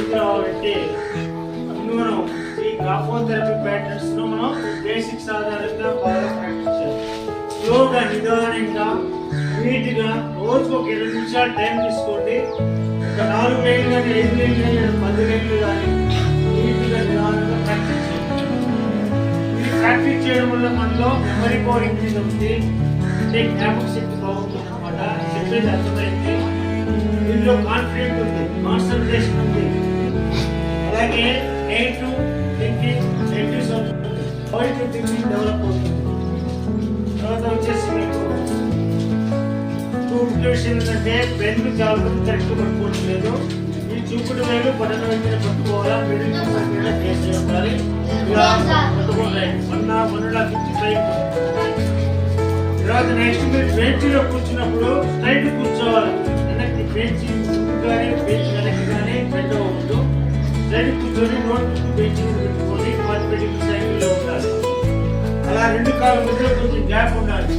ముందుకు రావాలంటే మనం ఈ గ్రాఫోథెరపీ ప్యాటర్న్స్ ను మనం బేసిక్స్ ఆధారంగా బాగా ప్రాక్టీస్ చేయాలి. స్లోగా నిదానంగా నీట్గా రోజుకు ఒక 20 నిమిషాలు టైం తీసుకోండి. ఒక 4 లైన్లు కానీ 5 లైన్లు కానీ 10 లైన్లు కానీ నీట్గా నిదానంగా ప్రాక్టీస్ చేయాలి. ఇది ప్రాక్టీస్ చేయడం వల్ల మనలో మెమరీ పవర్ ఇంక్రీజ్ అవుతుంది, అంటే జ్ఞాపక శక్తి బాగుంటుంది అనమాట. చెప్పేది అర్థమైంది. దీనిలో కాన్ఫిడెంట్ ఉంది, కాన్సన్ట్రేషన్ ఉంది, అలాగే negative thinking positive thinking develop అవుతుంది. తర్వాత వచ్చేసి మీకు విషయం ఏంటంటే పెన్ను జాగ్రత్త కరెక్ట్ పట్టుకోవడం లేదు. ఈ చూపుడు వేలు బటన్ వెంటనే పట్టుకోవాలా, మిడిల్ ఫింగర్ చేసి ఉండాలి. ఇలా పట్టుకోండి. మనులా 55. తర్వాత నెక్స్ట్ మీరు బెంచ్లో కూర్చున్నప్పుడు స్ట్రైట్ కూర్చోవాలి. వెనక్కి బెంచ్ కానీ బెంచ్ వెనక్కి కానీ బెండ్ అవ్వద్దు. స్ట్రైట్ కూర్చొని నోట్ బెంచ్ పెట్టుకొని కాన్ఫిడెంట్ సైకిల్లో ఉండాలి. అలా 2 కాళ్ళ మధ్యలో కొంచెం గ్యాప్ ఉండాలి.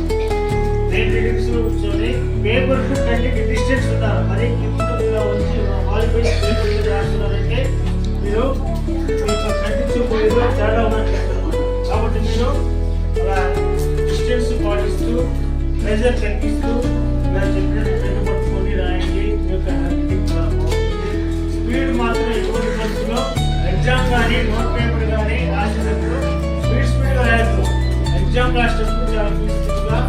90 డిగ్రీస్ లో కూర్చొని పేపర్ కు కంటికి డిస్టెన్స్ ఉండాలి. మరి కింద వచ్చి వాలిపై పేపర్ మీద రాస్తున్నారంటే మీరు కంటికి పోయేదో తేడా ఉన్నట్టు చెప్తారు. కాబట్టి మీరు అలా డిస్టెన్స్ పాటిస్తూ ప్రెజర్ తగ్గిస్తూ ఇలా చెప్పినట్టు పెన్ను పట్టుకొని రాయండి. మీ యొక్క స్పీడ్ మాత్రం ఎటువంటి పరిస్థితుల్లో ఎగ్జామ్ కానీ నోట్ పేపర్ కానీ రాసేటప్పుడు స్పీడ్గా రాయద్దు. ఎగ్జామ్ రాసేటప్పుడు చాలా పీస్ఫుల్గా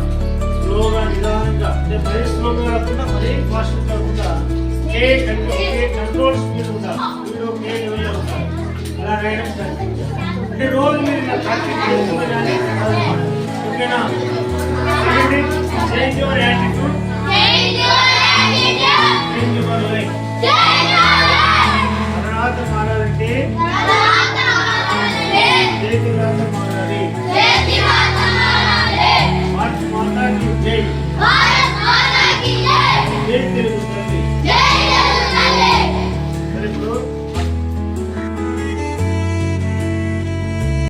స్లోగా నిదానంగా, అంటే మరీ స్లోగా కాకుండా మరీ ఫాస్ట్ కాకుండా కంట్రోల్ స్పీడ్ ఉండాలి. స్పీడ్ ఒకే లెవెల్లో ఉండాలి. అలా రాయడం ప్రాక్టీస్. అంటే రోజు మీరు ప్రాక్టీస్ చేస్తున్నా ఓకేనా? Change your attitude, change your life. తర్వాత మారాలంటే చేతి రాత మారాలి. మాతా కీ జై.